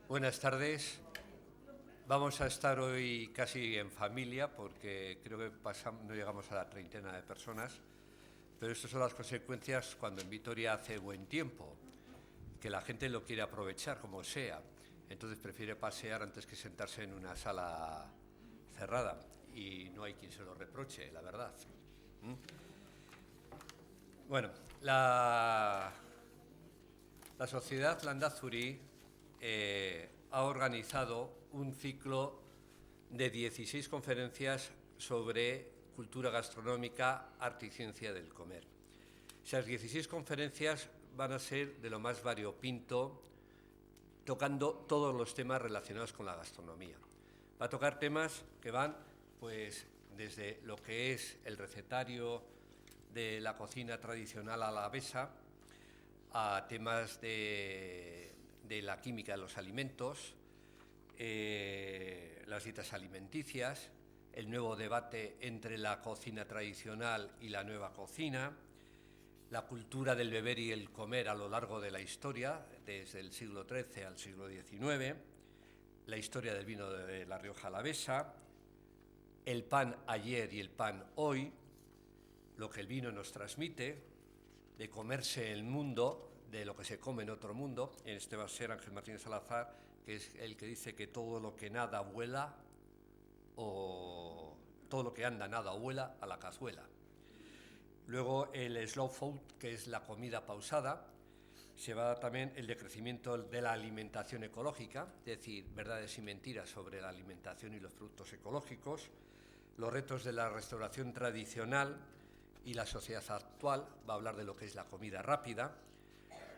Buenas tardes. Vamos a estar hoy casi en familia porque creo que no llegamos a la treintena de personas, pero estas son las consecuencias cuando en Vitoria hace buen tiempo, que la gente lo quiere aprovechar como sea, entonces prefiere pasear antes que sentarse en una sala cerrada y no hay quien se lo reproche, la verdad. Bueno, la sociedad Landazuri ha organizado un ciclo de 16 conferencias sobre cultura gastronómica, arte y ciencia del comer. Esas 16 conferencias van a ser de lo más variopinto, tocando todos los temas relacionados con la gastronomía. Va a tocar temas que van pues desde lo que es el recetario de la cocina tradicional alavesa, a temas de la química de los alimentos, las dietas alimenticias, el nuevo debate entre la cocina tradicional y la nueva cocina, la cultura del beber y el comer a lo largo de la historia, desde el siglo XIII al siglo XIX, la historia del vino de La Rioja Alavesa, el pan ayer y el pan hoy, lo que el vino nos transmite, de comerse el mundo, de lo que se come en otro mundo. Este va a ser Ángel Martínez Salazar, que es el que dice que todo lo que nada vuela, o todo lo que anda nada vuela, a la cazuela. Luego el slow food, que es la comida pausada. Se va a dar también el decrecimiento de la alimentación ecológica, es decir, verdades y mentiras sobre la alimentación y los productos ecológicos, los retos de la restauración tradicional y la sociedad actual. Va a hablar de lo que es la comida rápida,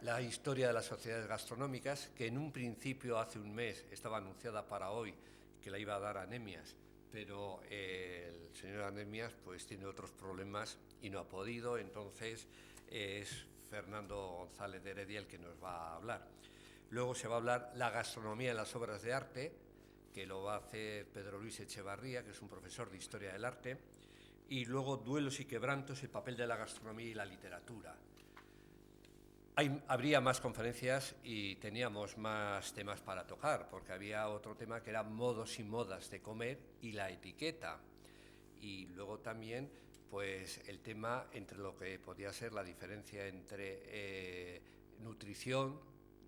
la historia de las sociedades gastronómicas, que en un principio, hace un mes, estaba anunciada para hoy, que la iba a dar Anemias, pero el señor Anemias pues tiene otros problemas y no ha podido, entonces es Fernando González de Heredia el que nos va a hablar. Luego se va a hablar la gastronomía en las obras de arte, que lo va a hacer Pedro Luis Echevarría, que es un profesor de Historia del Arte, y luego duelos y quebrantos, el papel de la gastronomía y la literatura. Habría más conferencias y teníamos más temas para tocar, porque había otro tema que era modos y modas de comer y la etiqueta. Y luego también pues el tema entre lo que podía ser la diferencia entre nutrición,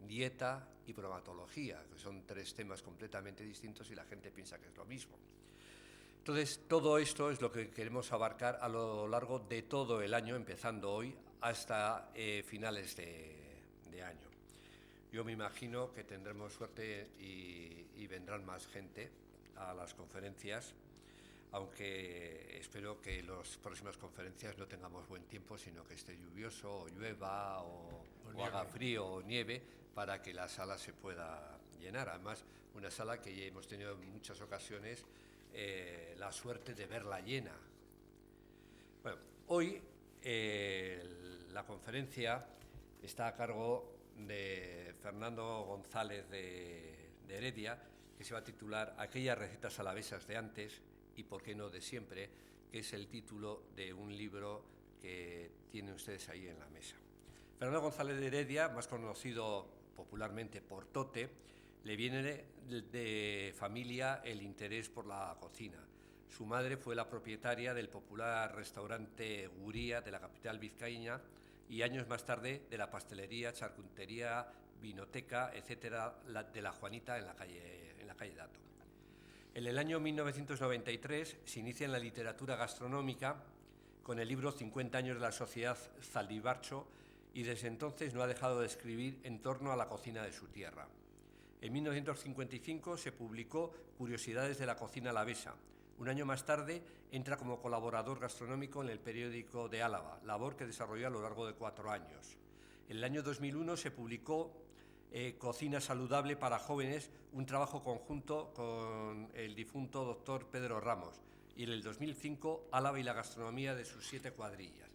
dieta y bromatología, que son tres temas completamente distintos y la gente piensa que es lo mismo. Entonces, todo esto es lo que queremos abarcar a lo largo de todo el año, empezando hoy hasta finales de año. Yo me imagino que tendremos suerte y vendrán más gente a las conferencias, aunque espero que en las próximas conferencias no tengamos buen tiempo, sino que esté lluvioso, o llueva, o haga frío o nieve, para que la sala se pueda llenar. Además, una sala que ya hemos tenido en muchas ocasiones la suerte de verla llena. Bueno, hoy la conferencia está a cargo de Fernando González de Heredia, que se va a titular Aquellas recetas alavesas de antes y por qué no de siempre, que es el título de un libro que tienen ustedes ahí en la mesa. Fernando González de Heredia, más conocido popularmente por Tote, le viene de familia el interés por la cocina. Su madre fue la propietaria del popular restaurante Guría de la capital vizcaína y años más tarde de la pastelería, charcutería, vinoteca, etcétera, de la Juanita en la calle Dato. En el año 1993 se inicia en la literatura gastronómica con el libro 50 años de la Sociedad Zaldibarcho y desde entonces no ha dejado de escribir en torno a la cocina de su tierra. En 1955 se publicó Curiosidades de la cocina alavesa. Un año más tarde entra como colaborador gastronómico en el periódico de Álava, labor que desarrolló a lo largo de 4 años. En el año 2001 se publicó Cocina saludable para jóvenes, un trabajo conjunto con el difunto doctor Pedro Ramos, y en el 2005 Álava y la gastronomía de sus 7 cuadrillas.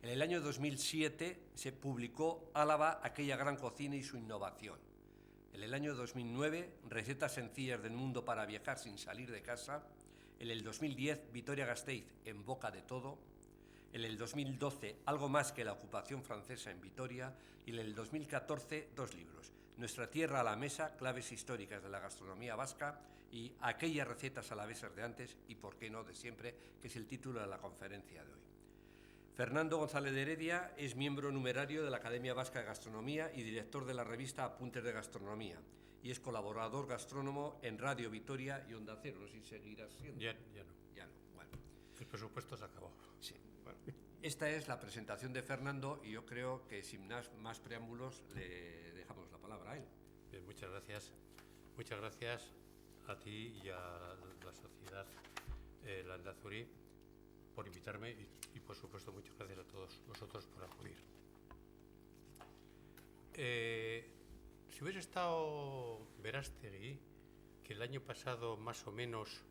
En el año 2007 se publicó Álava, aquella gran cocina y su innovación. En el año 2009, Recetas sencillas del mundo para viajar sin salir de casa. En el 2010, Vitoria-Gasteiz, en boca de todo. En el 2012, Algo más que la ocupación francesa en Vitoria. Y en el 2014, 2 libros, Nuestra tierra a la mesa, claves históricas de la gastronomía vasca y aquellas recetas alavesas de antes y por qué no de siempre, que es el título de la conferencia de hoy. Fernando González de Heredia es miembro numerario de la Academia Vasca de Gastronomía y director de la revista Apuntes de Gastronomía y es colaborador gastrónomo en Radio Vitoria y Onda Cero. No sé si seguirás siendo. Ya no. Ya no, bueno. El presupuesto se acabó. Sí, bueno. Esta es la presentación de Fernando y yo creo que sin más preámbulos le dejamos la palabra a él. Bien, muchas gracias. Muchas gracias a ti y a la sociedad Landazuri por invitarme y por supuesto muchas gracias a todos vosotros por acudir. Si hubiese estado Verástegui, que el año pasado más o menos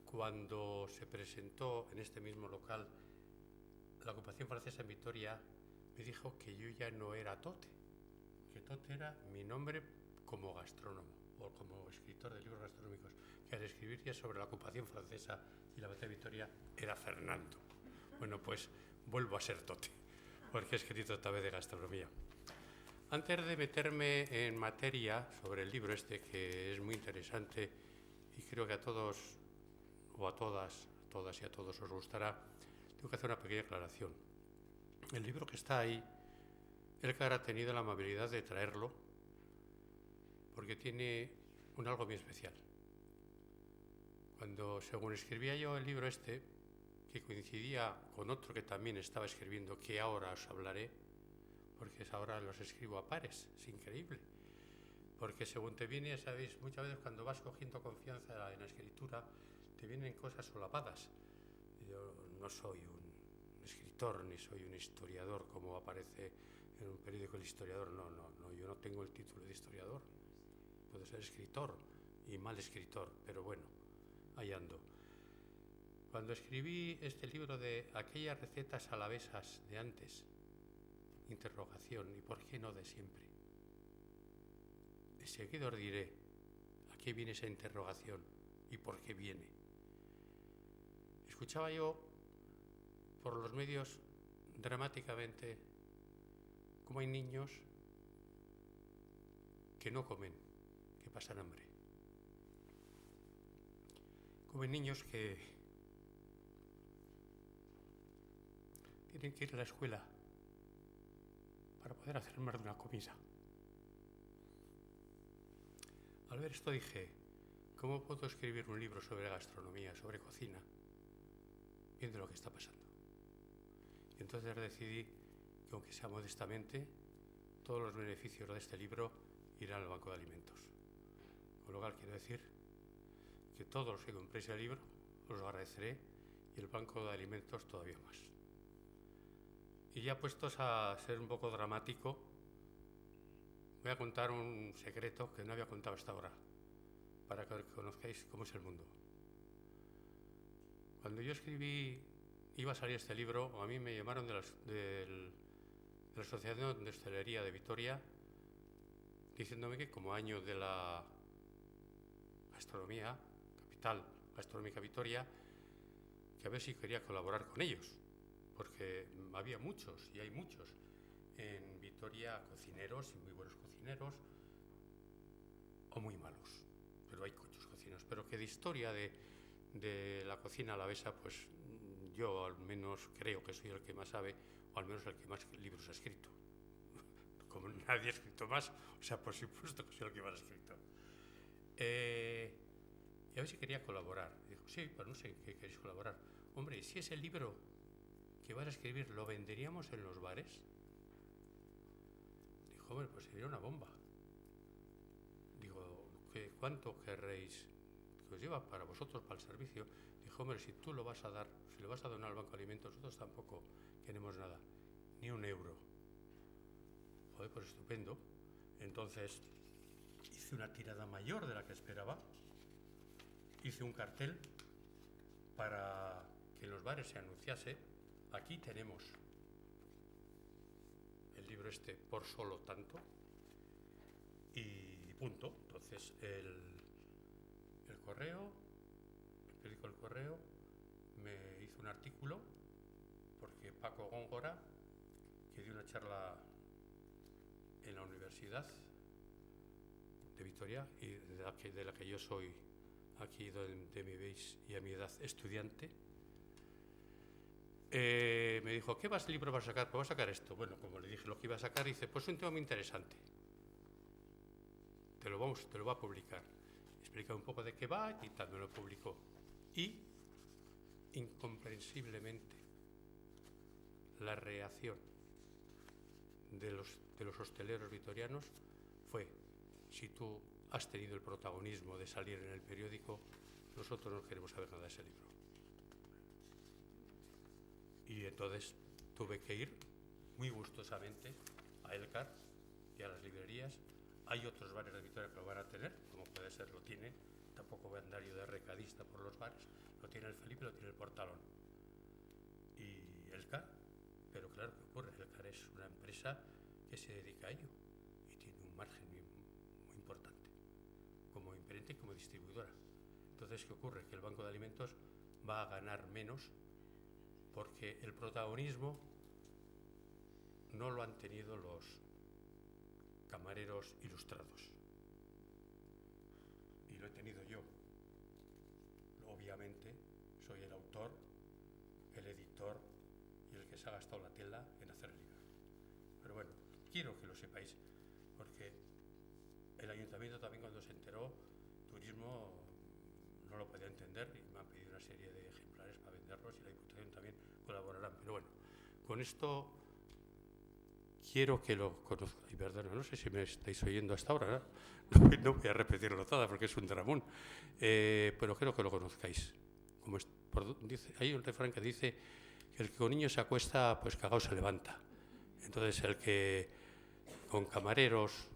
cuando se presentó en este mismo local la ocupación francesa en Vitoria, me dijo que yo ya no era Tote, que Tote era mi nombre como gastrónomo o como escritor de libros gastronómicos, que al escribir ya sobre la ocupación francesa y la batalla de Vitoria era Fernando. Bueno, pues vuelvo a ser Tote, porque he escrito otra vez de gastronomía. Antes de meterme en materia sobre el libro este, que es muy interesante y creo que a todos o a todas y a todos os gustará, tengo que hacer una pequeña aclaración. El libro que está ahí, Elkar ha tenido la amabilidad de traerlo porque tiene un algo muy especial. Cuando, según escribía yo el libro este, que coincidía con otro que también estaba escribiendo, que ahora os hablaré, porque ahora los escribo a pares, es increíble. Porque según te viene, ya sabéis, muchas veces cuando vas cogiendo confianza en la escritura, te vienen cosas solapadas. Yo no soy un escritor ni soy un historiador como aparece en un periódico El Historiador, no, yo no tengo el título de historiador. Puedo ser escritor y mal escritor, pero bueno, ahí ando. Cuando escribí este libro de aquellas recetas alavesas de antes, interrogación, ¿y por qué no de siempre? Enseguida os diré a qué viene esa interrogación y por qué viene. Escuchaba yo por los medios dramáticamente cómo hay niños que no comen, que pasan hambre. Como hay niños que tienen que ir a la escuela para poder hacer más de una comida. Al ver esto dije, ¿cómo puedo escribir un libro sobre gastronomía, sobre cocina, viendo lo que está pasando? Y entonces decidí que, aunque sea modestamente, todos los beneficios de este libro irán al Banco de Alimentos. Con lo cual quiero decir que todos los que compréis el libro os lo agradeceré y el Banco de Alimentos todavía más. Y ya puestos a ser un poco dramático, voy a contar un secreto que no había contado hasta ahora, para que conozcáis cómo es el mundo. Cuando yo escribí, iba a salir este libro, a mí me llamaron de la Asociación de Hostelería de Vitoria, diciéndome que como año de la gastronomía, capital gastronómica Vitoria, que a ver si quería colaborar con ellos, porque había muchos, y hay muchos, en Vitoria cocineros, y muy buenos cocineros, o muy malos, pero hay muchos cocineros, pero que de historia de la cocina alavesa, pues yo al menos creo que soy el que más sabe, o al menos el que más libros ha escrito. Como nadie ha escrito más, o sea, por supuesto que soy el que más ha escrito. Y a ver si quería colaborar. Dijo, sí, pero no sé en qué queréis colaborar. Hombre, ¿y si ese libro que vas a escribir lo venderíamos en los bares? Dijo, hombre, pues sería una bomba. Digo, ¿cuánto querréis que os lleva para vosotros, para el servicio? Dijo, hombre, si tú lo vas a dar, si lo vas a donar al Banco de Alimentos, nosotros tampoco queremos nada, ni un euro. Joder, pues estupendo. Entonces hice una tirada mayor de la que esperaba. Hice un cartel para que en los bares se anunciase, aquí tenemos el libro este por solo tanto, y punto. Entonces el correo, el periódico El Correo, me hizo un artículo, porque Paco Góngora, que dio una charla en la universidad, Vitoria, y de la que yo soy, aquí donde me veis y a mi edad, estudiante, me dijo, ¿qué libro vas a sacar? Pues voy a sacar esto. Bueno, como le dije lo que iba a sacar, dice, pues es un tema muy interesante. Te lo va a publicar. Explica un poco de qué va y tal, me lo publicó. Y, incomprensiblemente, la reacción de los hosteleros vitorianos fue, si tú has tenido el protagonismo de salir en el periódico, nosotros no queremos saber nada de ese libro. Y entonces tuve que ir muy gustosamente a Elcar y a las librerías. Hay otros bares de Vitoria que lo van a tener, como puede ser, lo tiene, tampoco voy a andar yo de recadista por los bares, lo tiene el Felipe, lo tiene el Portalón. Y Elcar, pero claro, ¿qué ocurre? Elcar es una empresa que se dedica a ello y tiene un margen muy importante, como imprenta y como distribuidora. Entonces, ¿qué ocurre? Que el Banco de Alimentos va a ganar menos porque el protagonismo no lo han tenido los camareros ilustrados. Y lo he tenido yo. Obviamente, soy el autor, el editor y el que se ha gastado la tela en hacer el libro. Pero bueno, quiero que lo sepáis, porque el ayuntamiento también, cuando se enteró, turismo no lo podía entender y me han pedido una serie de ejemplares para venderlos y la Diputación también colaborarán. Pero bueno, con esto quiero que lo conozcáis. Perdón, no sé si me estáis oyendo hasta ahora, ¿no? No voy a repetirlo toda porque es un dramón, pero quiero que lo conozcáis. Hay un refrán que dice que el que con niños se acuesta, pues cagao se levanta. Entonces, el que con camareros,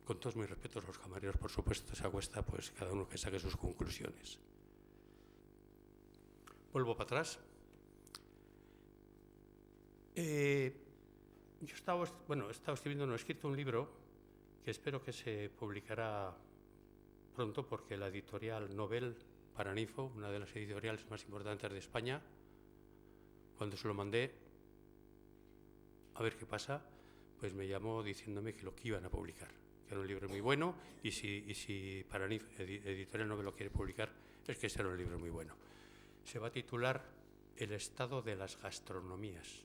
con todos mis respetos a los camareros, por supuesto, se acuesta, pues cada uno que saque sus conclusiones. Vuelvo para atrás. Yo he estado escribiendo, no he escrito un libro que espero que se publicará pronto, porque la editorial Nobel Paranifo, una de las editoriales más importantes de España, cuando se lo mandé a ver qué pasa, pues me llamó diciéndome que lo que iban a publicar, que era un libro muy bueno, y si Paranifo, editorial Nobel, lo quiere publicar, es que será un libro muy bueno. Se va a titular El estado de las gastronomías,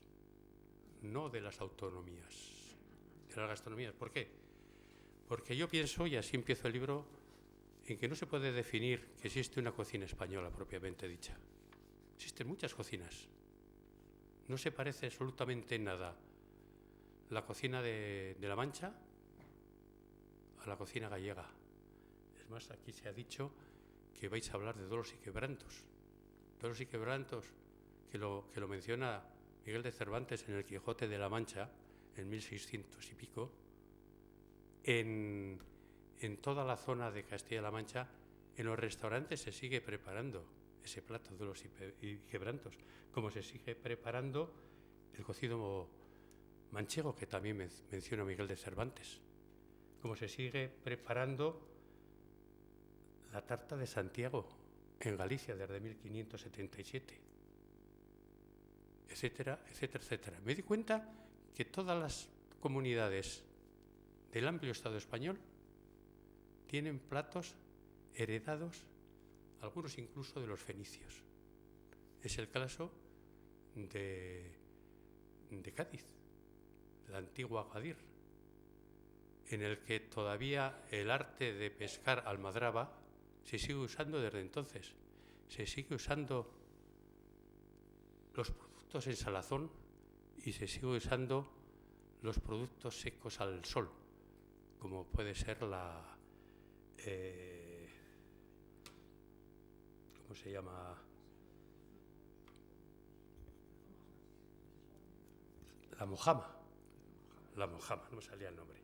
no de las autonomías, de las gastronomías. ¿Por qué? Porque yo pienso, y así empiezo el libro, en que no se puede definir que existe una cocina española propiamente dicha. Existen muchas cocinas. No se parece absolutamente en nada la cocina de La Mancha a la cocina gallega. Es más, aquí se ha dicho que vais a hablar de Dolos y Quebrantos. Dolos y Quebrantos, que lo menciona Miguel de Cervantes en el Quijote de la Mancha, en 1600 y pico. En toda la zona de Castilla-La Mancha, en los restaurantes se sigue preparando ese plato de Dolos y Quebrantos, como se sigue preparando el cocido manchego, que también menciona Miguel de Cervantes, como se sigue preparando la tarta de Santiago en Galicia desde 1577, etcétera, etcétera, etcétera. Me di cuenta que todas las comunidades del amplio Estado español tienen platos heredados, algunos incluso de los fenicios. Es el caso de Cádiz, la antigua Agadir, en el que todavía el arte de pescar almadraba se sigue usando desde entonces. Se sigue usando los productos en salazón y se sigue usando los productos secos al sol, como puede ser la... ¿cómo se llama? La mojama. La mojama, no me salía el nombre.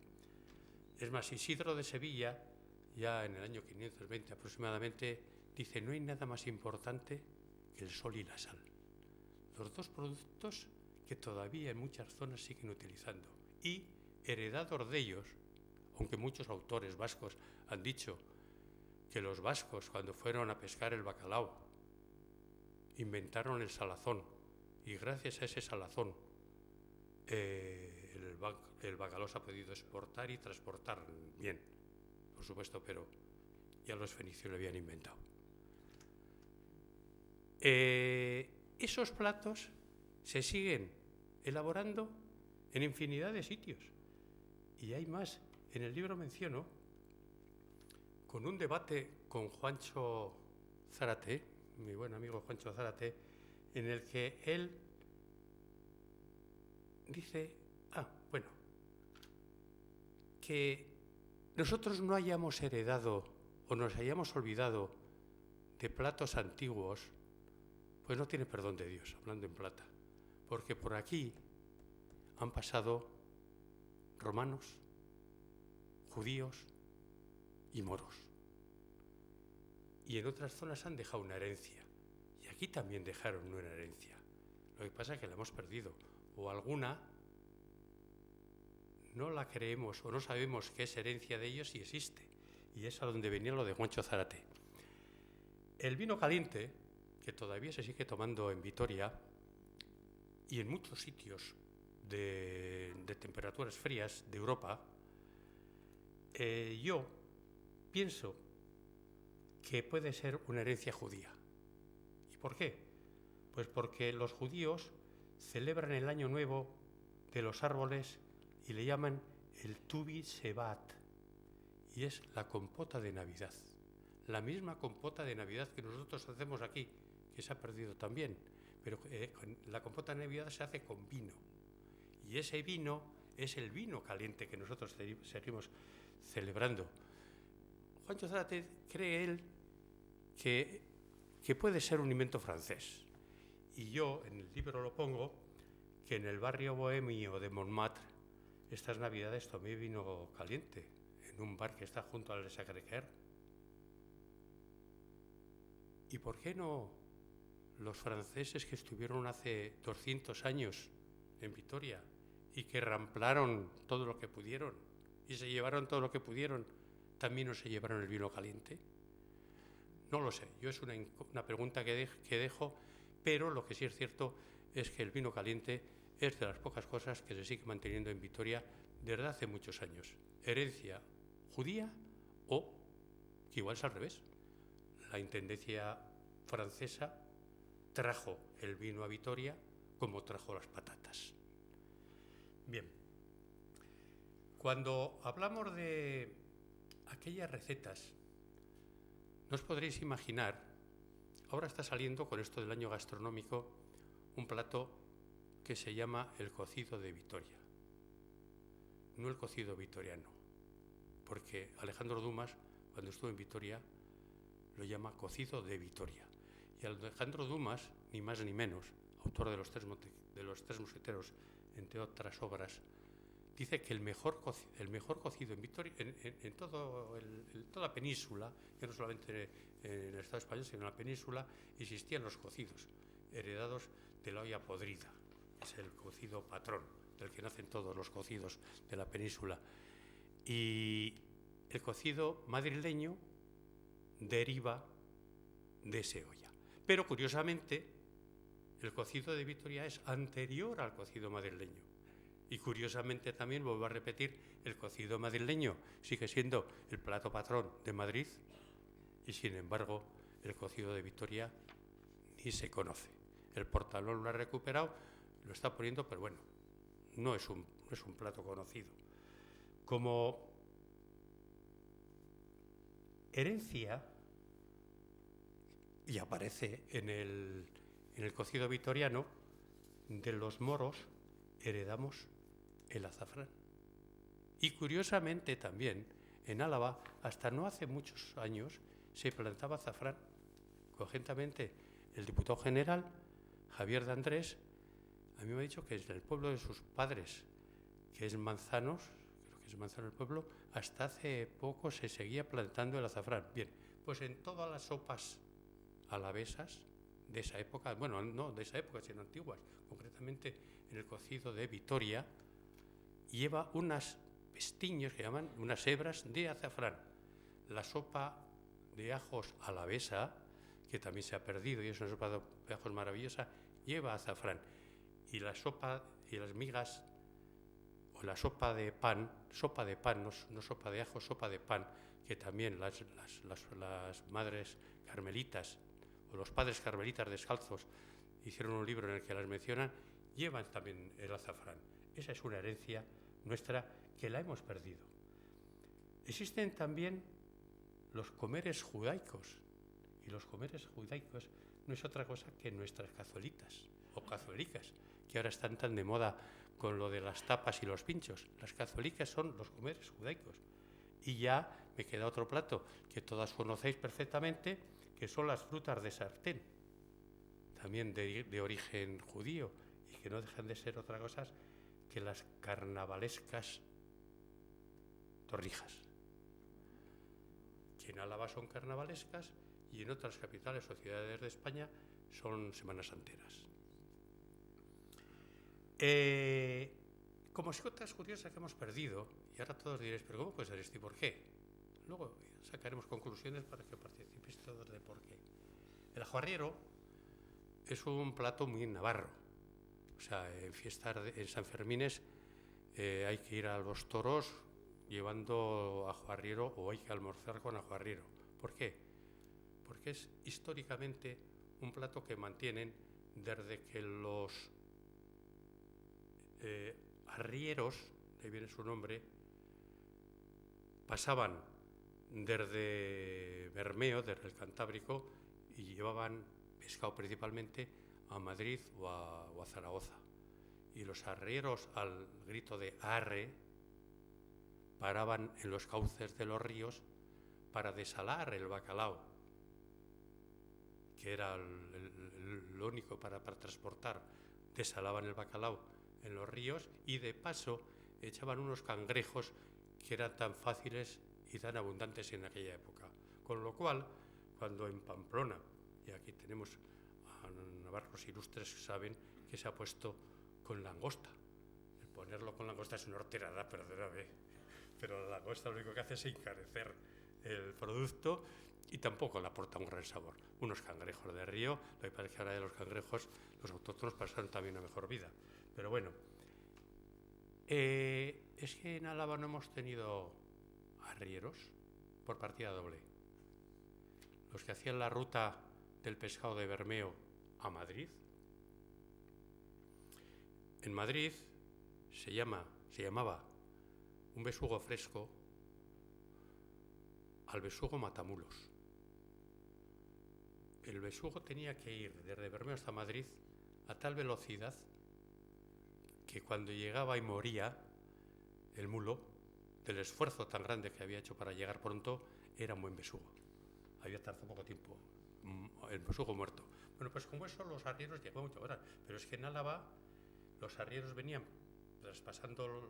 Es más, Isidro de Sevilla, ya en el año 520 aproximadamente, dice: no hay nada más importante que el sol y la sal. Los dos productos que todavía en muchas zonas siguen utilizando. Y heredados de ellos, aunque muchos autores vascos han dicho que los vascos, cuando fueron a pescar el bacalao, inventaron el salazón, y gracias a ese salazón el bacalao se ha podido exportar y transportar bien. por supuesto, pero ya los fenicios lo habían inventado. Esos platos se siguen elaborando en infinidad de sitios. Y hay más. En el libro menciono, con un debate con Juancho Zárate, mi buen amigo Juancho Zárate, en el que él dice, bueno, que nosotros no hayamos heredado o nos hayamos olvidado de platos antiguos, pues no tiene perdón de Dios, hablando en plata, porque por aquí han pasado romanos, judíos y moros. Y en otras zonas han dejado una herencia. Y aquí también dejaron una herencia. Lo que pasa es que la hemos perdido. O alguna no la creemos o no sabemos que es herencia de ellos y existe. Y es a donde venía lo de Juancho Zárate. El vino caliente, que todavía se sigue tomando en Vitoria y en muchos sitios de temperaturas frías de Europa, yo pienso que puede ser una herencia judía. ¿Y por qué? Pues porque los judíos celebran el Año Nuevo de los árboles y le llaman el Tu B'Shevat, y es la compota de Navidad. La misma compota de Navidad que nosotros hacemos aquí, que se ha perdido también, pero la compota de Navidad se hace con vino. Y ese vino es el vino caliente que nosotros seguimos celebrando. Juancho Zárate cree él que puede ser un invento francés. Y yo en el libro lo pongo que en el barrio bohemio de Montmartre estas Navidades tomé vino caliente en un bar que está junto al Sacré-Cœur. ¿Y por qué no los franceses que estuvieron hace 200 años en Vitoria y que ramplaron todo lo que pudieron y se llevaron todo lo que pudieron, también no se llevaron el vino caliente? No lo sé, yo es una pregunta que dejo, pero lo que sí es cierto es que el vino caliente es de las pocas cosas que se sigue manteniendo en Vitoria desde hace muchos años. Herencia judía o, que igual es al revés, la intendencia francesa trajo el vino a Vitoria como trajo las patatas. Bien, cuando hablamos de aquellas recetas, no os podréis imaginar, ahora está saliendo con esto del año gastronómico un plato que se llama el cocido de Vitoria. No el cocido vitoriano, porque Alejandro Dumas, cuando estuvo en Vitoria, lo llama cocido de Vitoria. Y Alejandro Dumas, ni más ni menos, autor de los Tres Mosqueteros, entre otras obras, dice que el mejor cocido en Vitoria, en toda la península, ya no solamente en el Estado español, sino en la península, existían los cocidos, heredados de la olla podrida. Es el cocido patrón, del que nacen todos los cocidos de la península. Y el cocido madrileño deriva de ese olla. Pero curiosamente, el cocido de Vitoria es anterior al cocido madrileño. Y curiosamente también, vuelvo a repetir, el cocido madrileño sigue siendo el plato patrón de Madrid y sin embargo el cocido de Vitoria ni se conoce. El Portalón lo ha recuperado, lo está poniendo, pero bueno, no es un plato conocido. Como herencia, y aparece en el cocido vitoriano, de los moros heredamos el azafrán. Y curiosamente también en Álava, hasta no hace muchos años, se plantaba azafrán. Conjuntamente, el diputado general, Javier de Andrés, a mí me ha dicho que desde el pueblo de sus padres, que es Manzanos, creo que es Manzano el pueblo, hasta hace poco se seguía plantando el azafrán. Bien, pues en todas las sopas alavesas de esa época, bueno, no de esa época, sino antiguas, concretamente en el cocido de Vitoria, lleva unas pestiños que llaman unas hebras de azafrán. La sopa de ajos alavesa, que también se ha perdido y es una sopa de ajos maravillosa, lleva azafrán. Y la sopa y las migas, o la sopa de pan, no sopa de ajo, sopa de pan, que también las madres carmelitas o los padres carmelitas descalzos hicieron un libro en el que las mencionan, llevan también el azafrán. Esa es una herencia nuestra que la hemos perdido. Existen también los comeres judaicos, y los comeres judaicos no es otra cosa que nuestras cazuelitas o cazuelicas, que ahora están tan de moda con lo de las tapas y los pinchos. Las cazuelicas son los comeres judaicos. Y ya me queda otro plato que todas conocéis perfectamente, que son las frutas de sartén, también de origen judío, y que no dejan de ser otra cosa que las carnavalescas torrijas, que en Álava son carnavalescas y en otras capitales o ciudades de España son semanas santeras. Como otras curiosas que hemos perdido, y ahora todos diréis, pero ¿cómo puede ser esto y por qué? Luego sacaremos conclusiones para que participéis todos de por qué. El ajuarriero es un plato muy navarro. O sea, en fiestas, en San Fermines, hay que ir a los toros llevando ajuarriero o hay que almorzar con ajuarriero. ¿Por qué? Porque es históricamente un plato que mantienen desde que los arrieros, de ahí viene su nombre, pasaban desde Bermeo, desde el Cantábrico, y llevaban pescado principalmente a Madrid o a Zaragoza. Y los arrieros, al grito de arre, paraban en los cauces de los ríos para desalar el bacalao, que era lo único para transportar. Desalaban el bacalao en los ríos y de paso echaban unos cangrejos que eran tan fáciles y tan abundantes en aquella época. Con lo cual, cuando en Pamplona, y aquí tenemos a navarros ilustres que saben que se ha puesto con langosta. El ponerlo con langosta es una horterada, perdóname, pero la langosta lo único que hace es encarecer el producto y tampoco le aporta un gran sabor. Unos cangrejos de río, lo que pasa es que ahora de los cangrejos los autóctonos pasaron también una mejor vida. Pero bueno, es que en Álava no hemos tenido arrieros por partida doble. Los que hacían la ruta del pescado de Bermeo a Madrid. En Madrid se llamaba un besugo fresco al besugo matamulos. El besugo tenía que ir desde Bermeo hasta Madrid a tal velocidad que cuando llegaba y moría el mulo, del esfuerzo tan grande que había hecho para llegar pronto, era un buen besugo. Había tardado poco tiempo, el besugo muerto. Bueno, pues como eso los arrieros llegaban muchas horas, pero es que en Álava los arrieros venían traspasando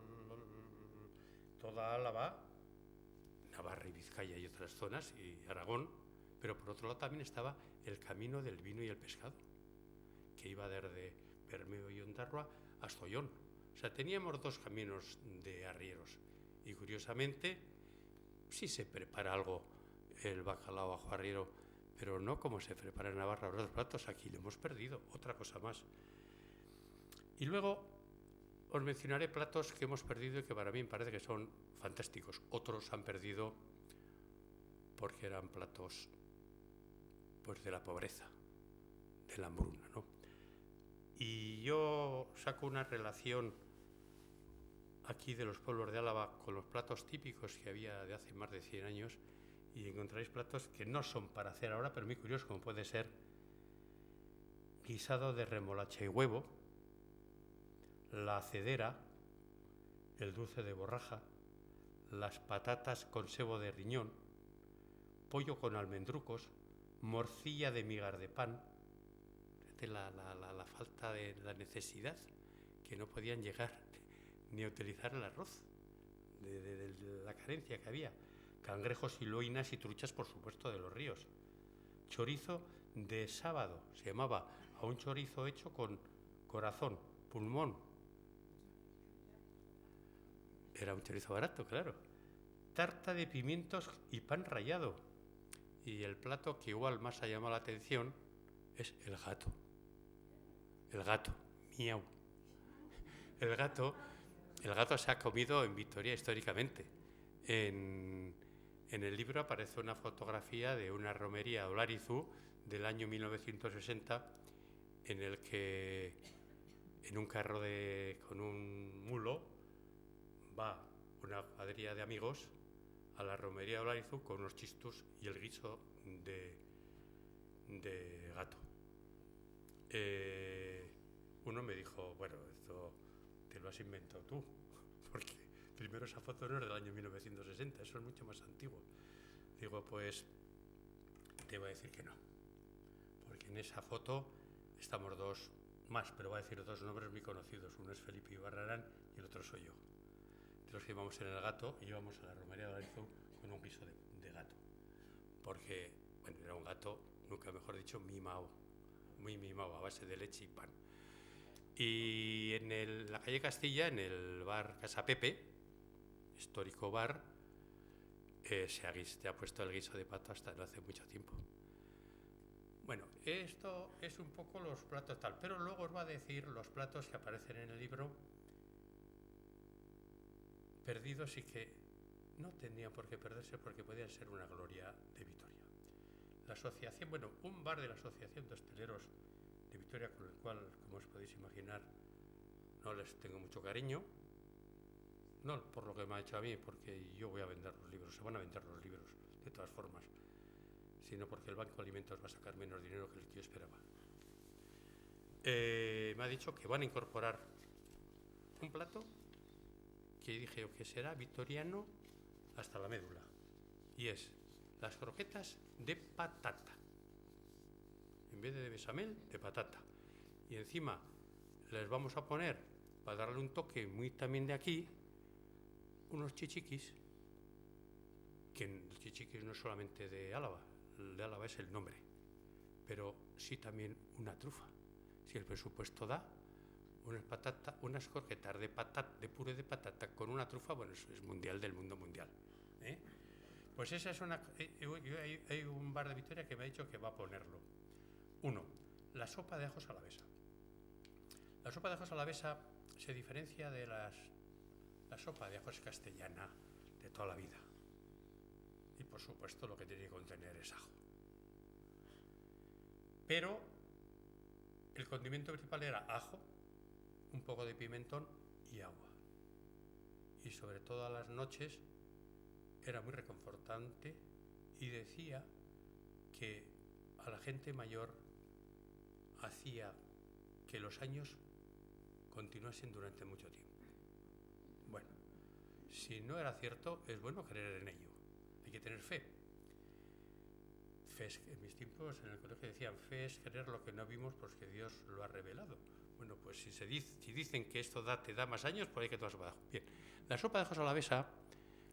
toda Álava, Navarra y Vizcaya y otras zonas, y Aragón, pero por otro lado también estaba el camino del vino y el pescado, que iba desde Bermeo y Ondarroa hasta Ollón. O sea, teníamos dos caminos de arrieros. Y curiosamente, sí se prepara algo el bacalao ajuarriero, pero no como se prepara en Navarra los platos. Aquí lo hemos perdido, otra cosa más. Y luego os mencionaré platos que hemos perdido y que para mí me parece que son fantásticos. Otros han perdido porque eran platos pues de la pobreza, de la hambruna, ¿no? Y yo saco una relación aquí de los pueblos de Álava con los platos típicos que había de hace más de 100 años y encontraréis platos que no son para hacer ahora, pero muy curiosos, como puede ser guisado de remolacha y huevo, la cedera, el dulce de borraja, las patatas con sebo de riñón, pollo con almendrucos, morcilla de migas de pan. La falta de la necesidad, que no podían llegar ni a utilizar el arroz, de la carencia que había. Cangrejos y loinas y truchas, por supuesto, de los ríos. Chorizo de sábado, se llamaba, a un chorizo hecho con corazón, pulmón. Era un chorizo barato, claro. Tarta de pimientos y pan rallado. Y el plato que igual más ha llamado la atención es el gato. El gato, miau. El gato se ha comido en Vitoria históricamente. En En el libro aparece una fotografía de una romería de Olarizu del año 1960, en el que en un carro con un mulo va una cuadrilla de amigos a la romería de Olarizu con unos chistus y el guiso de gato. Uno me dijo, bueno, esto te lo has inventado tú, porque primero esa foto no es del año 1960, eso es mucho más antiguo. Digo, pues te voy a decir que no, porque en esa foto estamos dos más, pero voy a decir dos nombres muy conocidos. Uno es Felipe Ibarrarán y el otro soy yo. De los que íbamos en el gato y íbamos a la romería de Olarizu con un guiso de gato, porque, bueno, era un gato, nunca mejor dicho, mimado, muy mimado, a base de leche y pan. Y en la calle Castilla, en el bar Casa Pepe, histórico bar, se ha puesto el guiso de pato hasta no hace mucho tiempo. Bueno, esto es un poco los platos tal, pero luego os va a decir los platos que aparecen en el libro perdidos y que no tendrían por qué perderse porque podían ser una gloria de Vitoria. La asociación, bueno, un bar de la Asociación de Hosteleros de Vitoria, con el cual, como os podéis imaginar, no les tengo mucho cariño, no por lo que me ha hecho a mí, porque yo voy a vender los libros, se van a vender los libros de todas formas, sino porque el Banco de Alimentos va a sacar menos dinero que el que yo esperaba. Me ha dicho que van a incorporar un plato que dije que será vitoriano hasta la médula, y es las croquetas de patata. En vez de bechamel, de patata. Y encima les vamos a poner, para darle un toque muy también de aquí, unos chichiquis, que el chichiquis no es solamente de Álava es el nombre, pero sí también una trufa. Si el presupuesto da, unas croquetas de puré de patata con una trufa, bueno, eso es mundial del mundo mundial. Pues esa es una... hay un bar de Vitoria que me ha dicho que va a ponerlo. Uno, la sopa de ajos alavesa. La sopa de ajos alavesa se diferencia de la sopa de ajos castellana de toda la vida. Y por supuesto lo que tiene que contener es ajo. Pero el condimento principal era ajo, un poco de pimentón y agua. Y sobre todo a las noches era muy reconfortante y decía que a la gente mayor hacía que los años continuasen durante mucho tiempo. Bueno, si no era cierto, es bueno creer en ello. Hay que tener fe. En mis tiempos en el colegio decían, fe es creer lo que no vimos porque Dios lo ha revelado. Bueno, pues si dicen que esto te da más años, por ahí que te vas abajo. Bien, la sopa de ajos alavesa,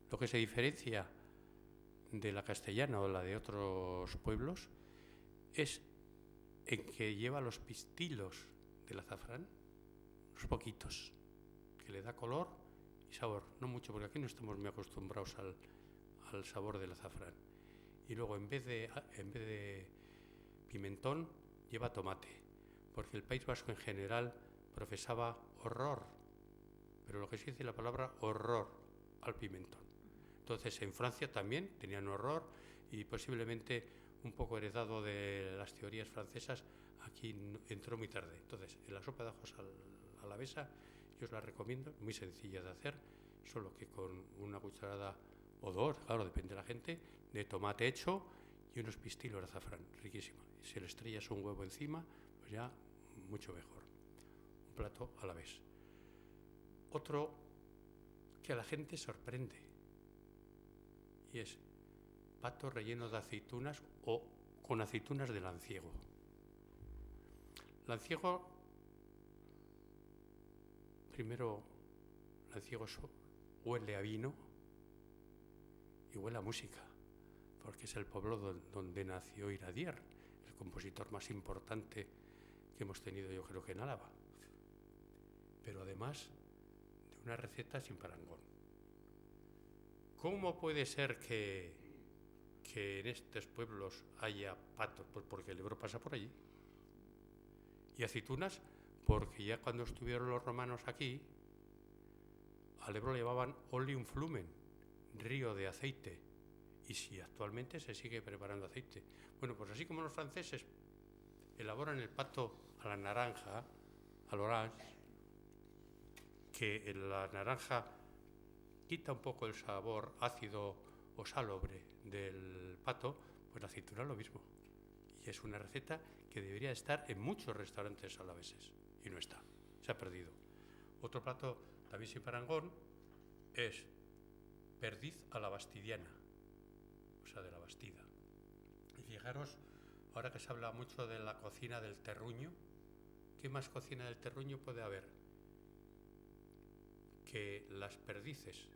lo que se diferencia de la castellana o la de otros pueblos, es en que lleva los pistilos del azafrán, unos poquitos, que le da color y sabor. No mucho, porque aquí no estamos muy acostumbrados al sabor del azafrán. Y luego en vez de pimentón lleva tomate, porque el País Vasco en general profesaba horror, pero lo que sí dice la palabra horror al pimentón. Entonces en Francia también tenían horror y posiblemente un poco heredado de las teorías francesas, aquí entró muy tarde. Entonces en la sopa de ajos alavesa yo os la recomiendo, muy sencilla de hacer, solo que con una cucharada o dos, claro, depende de la gente, de tomate hecho y unos pistilos de azafrán, riquísima. Si le estrellas un huevo encima, pues ya mucho mejor. Un plato a la vez. Otro que a la gente sorprende y es pato relleno de aceitunas o con aceitunas de lanciego. Lanciego, primero, lanciego huele a vino y huele a música, porque es el pueblo donde nació Iradier, el compositor más importante que hemos tenido yo creo que en Álava, pero además de una receta sin parangón. ¿Cómo puede ser que en estos pueblos haya patos? Pues porque el Ebro pasa por allí. Y aceitunas, porque ya cuando estuvieron los romanos aquí, al Ebro le llamaban oleum flumen, río de aceite, y si actualmente se sigue preparando aceite. Bueno, pues así como los franceses elaboran el pato a la naranja, al orange, que la naranja quita un poco el sabor ácido o salobre del pato, pues la aceituna es lo mismo. Y es una receta que debería estar en muchos restaurantes alaveses, y no está, se ha perdido. Otro plato también sin parangón es perdiz a la bastidiana, o sea, de la Bastida. Y fijaros, ahora que se habla mucho de la cocina del terruño, ¿qué más cocina del terruño puede haber que las perdices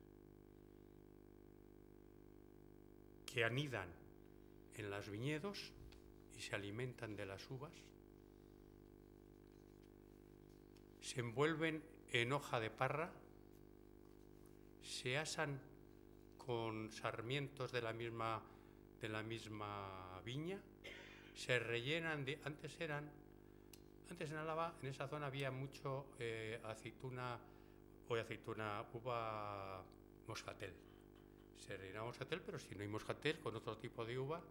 que anidan en los viñedos y se alimentan de las uvas, se envuelven en hoja de parra, se asan con sarmientos de la misma viña, se rellenan de... Antes en Álava, en esa zona había mucho uva moscatel. Se rellenaba moscatel, pero si no hay moscatel, con otro tipo de uva,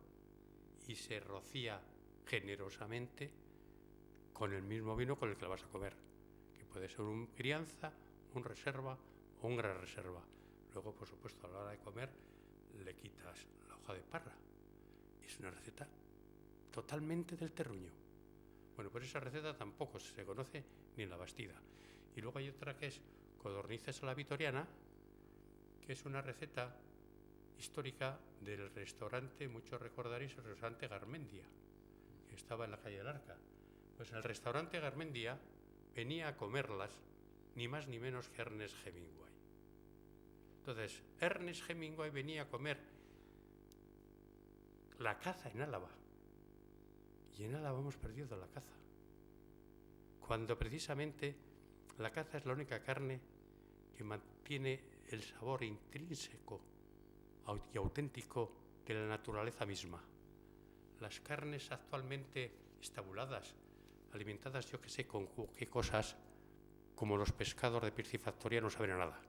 y se rocía generosamente con el mismo vino con el que la vas a comer, que puede ser un crianza, un reserva o un gran reserva. Luego, por supuesto, a la hora de comer le quitas la hoja de parra. Es una receta totalmente del terruño. Bueno, pues esa receta tampoco se conoce ni en la Bastida. Y luego hay otra que es codornices a la vitoriana, que es una receta histórica del restaurante, muchos recordaréis el restaurante Garmendia, que estaba en la calle del Arca. Pues en el restaurante Garmendia venía a comerlas ni más ni menos que Ernest Hemingway. Entonces, Ernest Hemingway venía a comer la caza en Álava. Y en Álava hemos perdido la caza. Cuando precisamente la caza es la única carne que mantiene el sabor intrínseco y auténtico de la naturaleza misma. Las carnes actualmente estabuladas, alimentadas yo que sé con qué cosas, como los pescados de piscifactoría, no saben a nada.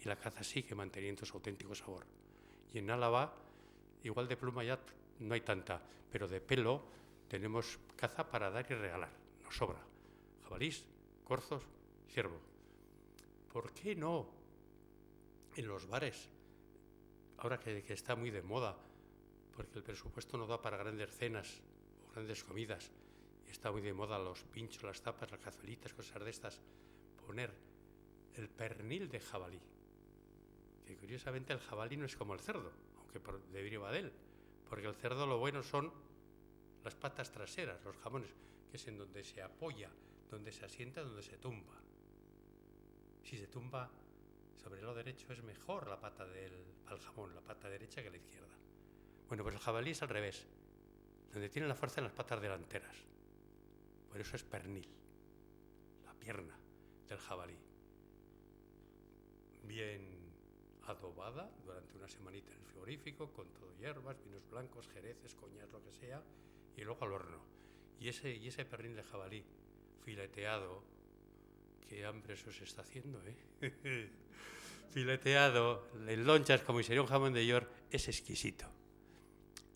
Y la caza sigue manteniendo su auténtico sabor. Y en Álava, igual de pluma ya no hay tanta, pero de pelo tenemos caza para dar y regalar, nos sobra. Jabalís, corzos, ciervo. ¿Por qué no en los bares, ahora que está muy de moda, porque el presupuesto no da para grandes cenas o grandes comidas, y está muy de moda los pinchos, las tapas, las cazuelitas, cosas de estas, poner el pernil de jabalí? Que curiosamente el jabalí no es como el cerdo, aunque deriva de él, porque el cerdo lo bueno son las patas traseras, los jamones, que es en donde se apoya, donde se asienta, donde se tumba. Si se tumba sobre el lado derecho es mejor la pata al jamón, la pata derecha que la izquierda. Bueno, pues el jabalí es al revés, donde tiene la fuerza en las patas delanteras. Por eso es pernil, la pierna del jabalí. Bien adobada durante una semanita en el frigorífico, con todo hierbas, vinos blancos, jereces, coñas, lo que sea, y luego al horno. Y ese pernil de jabalí fileteado, qué hambre eso se está haciendo, ¿eh? Fileteado en lonchas como si sería un jamón de york, es exquisito.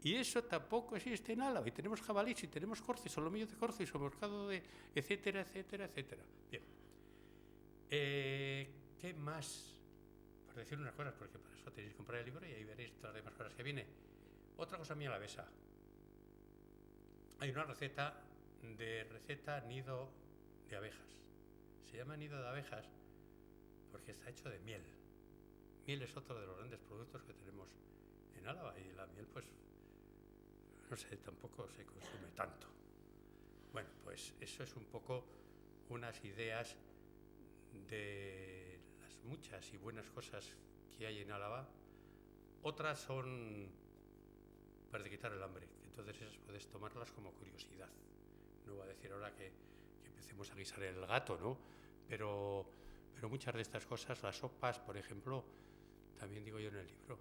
Y eso tampoco existe en Álava. Y tenemos jabalís, y tenemos corzo, y solomillo de corzo, y mercado de etcétera, etcétera, etcétera. Bien. ¿Qué más? Por decir unas cosas, porque para eso tenéis que comprar el libro y ahí veréis todas las demás cosas que viene. Otra cosa mía alavesa. Hay una receta nido de abejas. Se llama nido de abejas porque está hecho de miel. Miel es otro de los grandes productos que tenemos en Álava, y la miel, pues, no sé, tampoco se consume tanto. Bueno, pues eso es un poco unas ideas de las muchas y buenas cosas que hay en Álava. Otras son para quitar el hambre, entonces esas puedes tomarlas como curiosidad. No voy a decir ahora que empecemos a guisar el gato, ¿no? Pero muchas de estas cosas, las sopas, por ejemplo, también digo yo en el libro,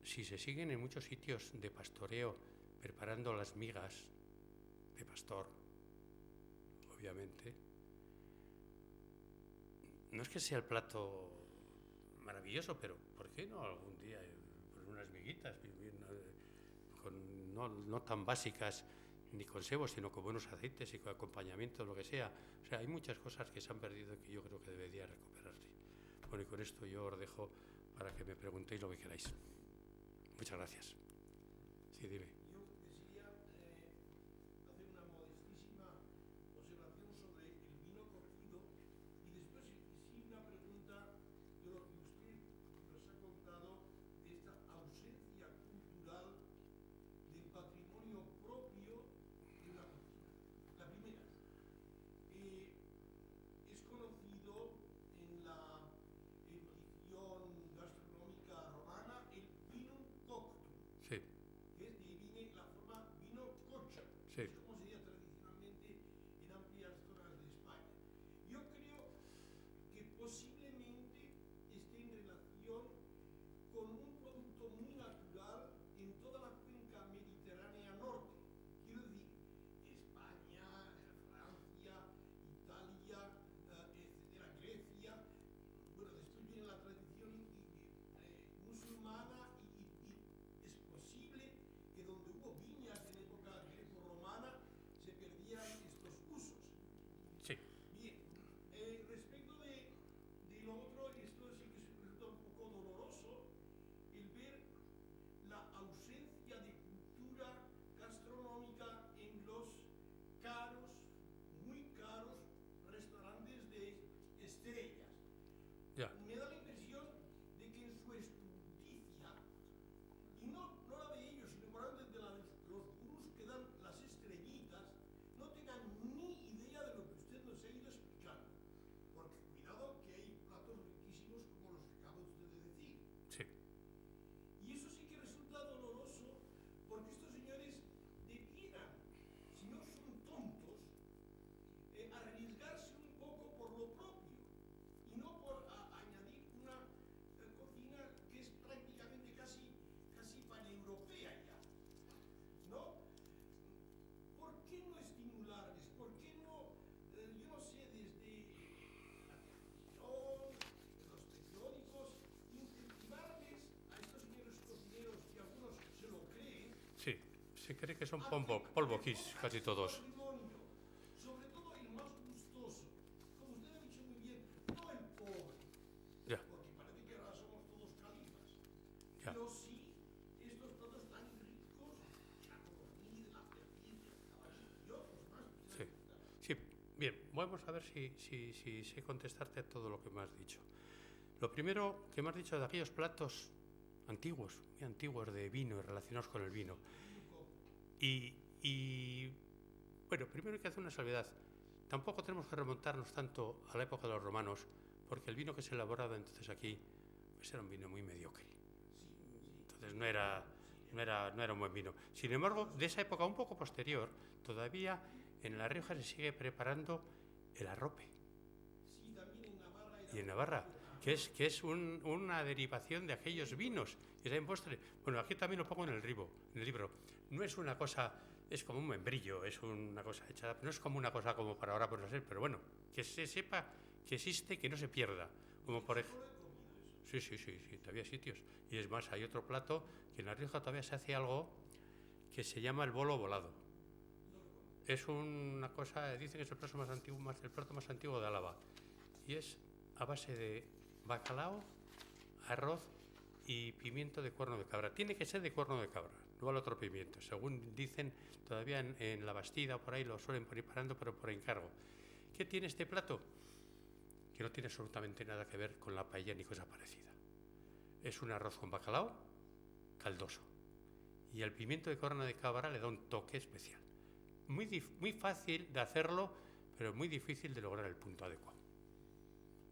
si se siguen en muchos sitios de pastoreo preparando las migas de pastor, obviamente, no es que sea el plato maravilloso, pero ¿por qué no algún día, por una unas miguitas, no tan básicas ni con sebo, sino con buenos aceites y con acompañamiento, lo que sea. O sea, hay muchas cosas que se han perdido que yo creo que debería recuperarse. Bueno, y con esto yo os dejo para que me preguntéis lo que queráis. Muchas gracias. Sí, dime. Yo quisiera hacer una modestísima observación sobre el vino cocido y después sí una pregunta de lo que usted nos ha contado de esta ausencia cultural del patrimonio propio de una cocina. La primera, es conocido en la tradición gastronómica romana el vinum coctum, Sí, que es de ahí viene la forma vino cocha, sí. es como se dice tradicionalmente en amplias zonas de España. Yo creo que posiblemente esté en relación con un producto muy natural en toda la cuenca mediterránea norte. Quiero decir, España, Francia, Italia, etcétera, Grecia. Bueno, después viene la tradición musulmana y es posible que donde hubo viñas en época greco-romana se perdieran estos usos. Sí. Bien, respecto de lo otro, esto sí que resulta un poco doloroso, el ver la ausencia de cultura gastronómica en los caros, muy caros restaurantes de estrellas. Ya. Me da la impresión de que en su estulticia, y no la de ellos, sino probablemente de los gurús que dan las estrellitas, no tengan ni idea de lo que usted nos ha ido explicando. Porque cuidado que hay platos riquísimos como los que acaba usted de decir. Sí. Y eso sí que resulta doloroso porque estos señores debieran, si no son tontos, arriesgarse un poco por lo propio y no por añadir una cocina que es prácticamente casi paneuropea ya, ¿no? ¿Por qué no estimularles? ¿Por qué no, yo no sé, desde la televisión, los periódicos, incentivarles a estos señores cocineros que algunos se lo creen? Sí, se cree que son a polvo quiz, casi todos. patrimonio, sobre todo el más gustoso, como usted ha dicho muy bien, no el pobre, Ya, porque parece que ahora somos todos califas, ya. pero sí estos platos tan ricos, la codorniz, la perdiz, el caballito y otros más. Sí. Sí, bien, vamos a ver si sé contestarte a todo lo que me has dicho. Lo primero que me has dicho de aquellos platos antiguos, muy antiguos de vino y relacionados con el vino. Y bueno, primero hay que hacer una salvedad. Tampoco tenemos que remontarnos tanto a la época de los romanos, porque el vino que se elaboraba entonces aquí pues era un vino muy mediocre. Entonces no era un buen vino. Sin embargo, de esa época un poco posterior, todavía en La Rioja se sigue preparando el arrope. Sí, también en Navarra Y en Navarra, que es una derivación de aquellos vinos. Y es en postre. Bueno, aquí también lo pongo en el libro. No es una cosa, es como un membrillo, es una cosa hecha, no es como una cosa como para ahora por hacer, pero bueno, que se sepa que existe, que no se pierda. Como por ejemplo. Sí, todavía hay sitios. Y es más, hay otro plato que en La Rioja todavía se hace algo que se llama el bolo volado. Es una cosa, dicen que es el plato más antiguo de Álava. Y es a base de bacalao, arroz y pimiento de cuerno de cabra. Tiene que ser de cuerno de cabra, no al otro pimiento. Según dicen, todavía en La Bastida o por ahí lo suelen poner parando, pero por encargo. ¿Qué tiene este plato? Que no tiene absolutamente nada que ver con la paella ni cosa parecida. Es un arroz con bacalao caldoso. Y el pimiento de cuerno de cabra le da un toque especial. Muy fácil de hacerlo, pero muy difícil de lograr el punto adecuado.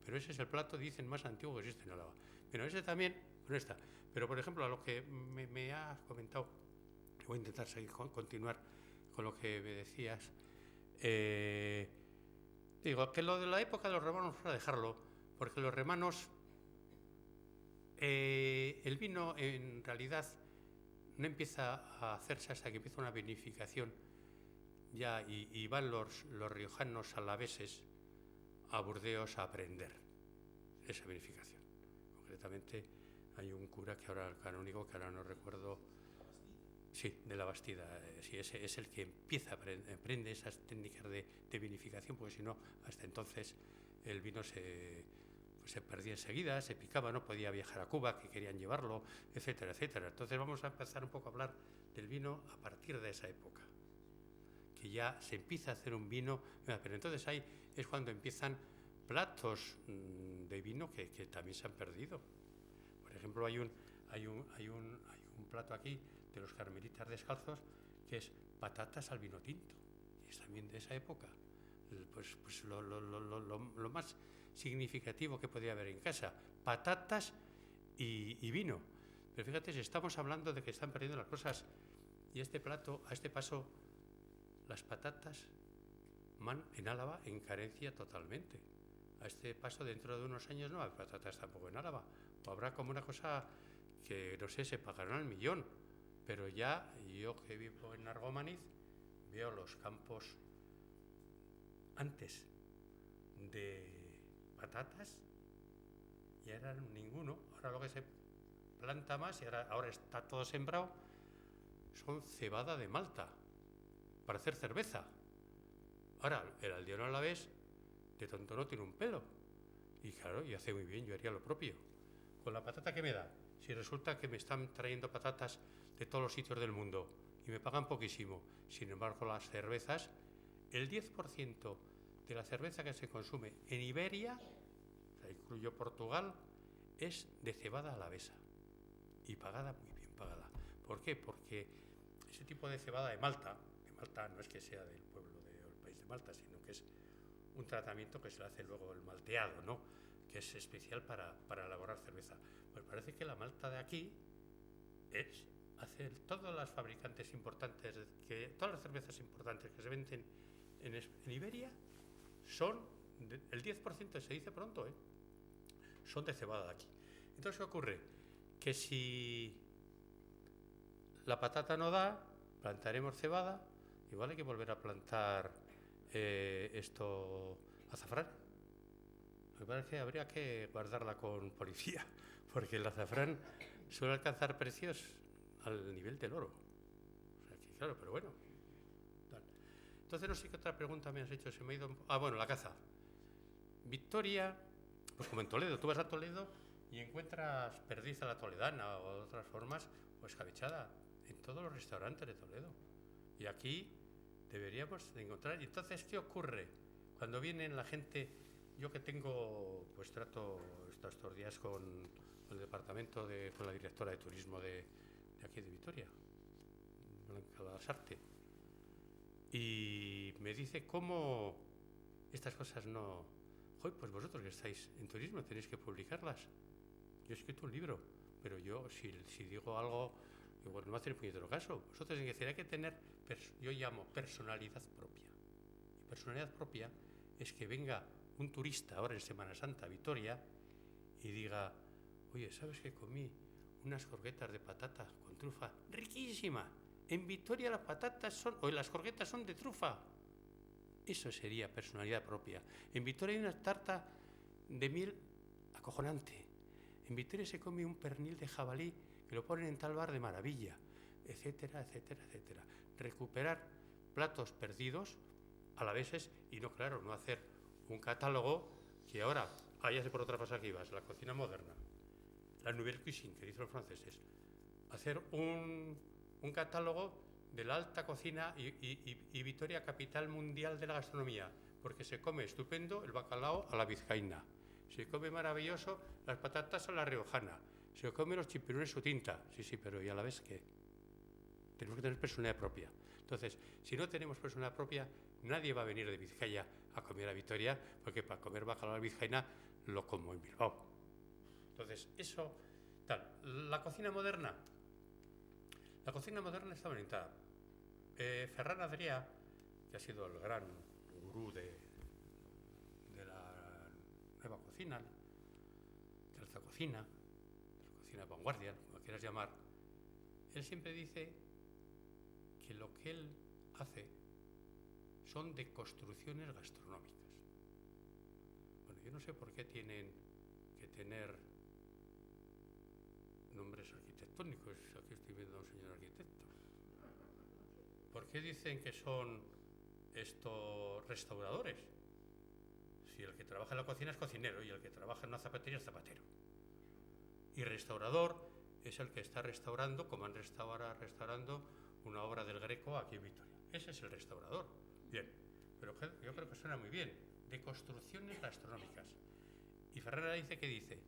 Pero ese es el plato, dicen, más antiguo que existe en Álava. Bueno, ese también, no está. Pero, por ejemplo, a lo que me has comentado, voy a intentar continuar con lo que me decías. Digo, que lo de la época de los romanos, para dejarlo, porque los romanos, el vino en realidad no empieza a hacerse hasta que empieza una vinificación ya, y van los riojanos alaveses a Burdeos a aprender esa vinificación. Concretamente Hay un cura que ahora, el canónigo, que ahora no recuerdo. Sí, de la Bastida. Sí, ese es el que empieza, aprende esas técnicas de vinificación, porque si no, hasta entonces el vino se perdía enseguida, se picaba, no podía viajar a Cuba, que querían llevarlo, etcétera, etcétera. Entonces vamos a empezar un poco a hablar del vino a partir de esa época, que ya se empieza a hacer un vino, pero entonces ahí es cuando empiezan platos de vino que también se han perdido. Por ejemplo, hay un plato aquí de los carmelitas descalzos que es patatas al vino tinto, y es también de esa época. Pues lo más significativo que podía haber en casa, patatas y vino. Pero fíjate, si estamos hablando de que están perdiendo las cosas, y este plato, a este paso, las patatas van en Álava en carencia totalmente. A este paso, dentro de unos años no hay patatas tampoco en Álava, o habrá como una cosa que, no sé, se pagarán al millón. Pero ya, yo que vivo en Argómaniz, veo los campos antes de patatas y ahora ninguno. Ahora lo que se planta más, y ahora está todo sembrado, son cebada de Malta para hacer cerveza. Ahora, el aldeano alavés de tonto no tiene un pelo. Y claro, y hace muy bien, yo haría lo propio. ¿Con la patata qué me da? Si resulta que me están trayendo patatas de todos los sitios del mundo y me pagan poquísimo, sin embargo las cervezas, el 10% de la cerveza que se consume en Iberia, o sea, incluyo Portugal, es de cebada alavesa y pagada, muy bien pagada. ¿Por qué? Porque ese tipo de cebada de Malta no es que sea del pueblo del país de Malta, sino que es un tratamiento que se le hace luego el malteado, ¿no? Que es especial para elaborar cerveza. Pues parece que la malta de aquí todas las fabricantes importantes, todas las cervezas importantes que se venden en Iberia son, el 10% se dice pronto, son de cebada de aquí. Entonces, ¿qué ocurre? Que si la patata no da, plantaremos cebada, igual hay que volver a plantar azafrán. Me parece que habría que guardarla con policía, porque el azafrán suele alcanzar precios al nivel del oro. O sea que, claro, pero bueno. Tal. Entonces, no sé qué otra pregunta me has hecho. Se me ha ido. Bueno, la caza. Victoria, pues como en Toledo. Tú vas a Toledo y encuentras perdiz a la toledana o de otras formas, o escabechada, en todos los restaurantes de Toledo. Y aquí deberíamos de encontrar. Y entonces, ¿qué ocurre? Cuando vienen la gente, yo que tengo, pues trato estos días con el departamento, con la directora de turismo de aquí de Vitoria, Blanca Lasarte, y me dice cómo estas cosas no... Joder, pues vosotros que estáis en turismo tenéis que publicarlas. Yo he escrito un libro, pero yo si digo algo, igual no me hacen puñetero caso. Vosotros tenéis que decir, hay que tener, yo llamo personalidad propia. Y personalidad propia es que venga un turista ahora en Semana Santa a Vitoria y diga, oye, ¿sabes que comí unas croquetas de patata con trufa riquísima? En Vitoria las croquetas son de trufa. Eso sería personalidad propia. En Vitoria hay una tarta de miel acojonante. En Vitoria se come un pernil de jabalí que lo ponen en tal bar de maravilla, etcétera, etcétera, etcétera. Recuperar platos perdidos alaveses y no, claro, no hacer un catálogo que ahora, ya sé por otra cosa que ibas, la cocina moderna, la nouvelle cuisine, que dicen los franceses, hacer un catálogo de la alta cocina y Vitoria, capital mundial de la gastronomía, porque se come estupendo el bacalao a la vizcaína, se come maravilloso las patatas a la riojana, se come los chipirones su tinta, sí, pero ¿y a la vez qué? Tenemos que tener personalidad propia. Entonces, si no tenemos personalidad propia, nadie va a venir de Vizcaya a comer a Vitoria, porque para comer bacalao a la vizcaína lo como en Bilbao. Entonces, eso, tal. La cocina moderna está orientada. Ferran Adrià, que ha sido el gran gurú de la nueva cocina, de la alta cocina, de la cocina vanguardia, como quieras llamar, él siempre dice que lo que él hace son deconstrucciones gastronómicas. Bueno, yo no sé por qué tienen que tener nombres arquitectónicos. Aquí estoy viendo a un señor arquitecto. ¿Por qué dicen que son estos restauradores? Si el que trabaja en la cocina es cocinero y el que trabaja en una zapatería es zapatero. Y restaurador es el que está restaurando, como han estado ahora restaurando una obra del Greco aquí en Vitoria. Ese es el restaurador. Bien, pero yo creo que suena muy bien. De construcciones gastronómicas. Y Ferrara dice que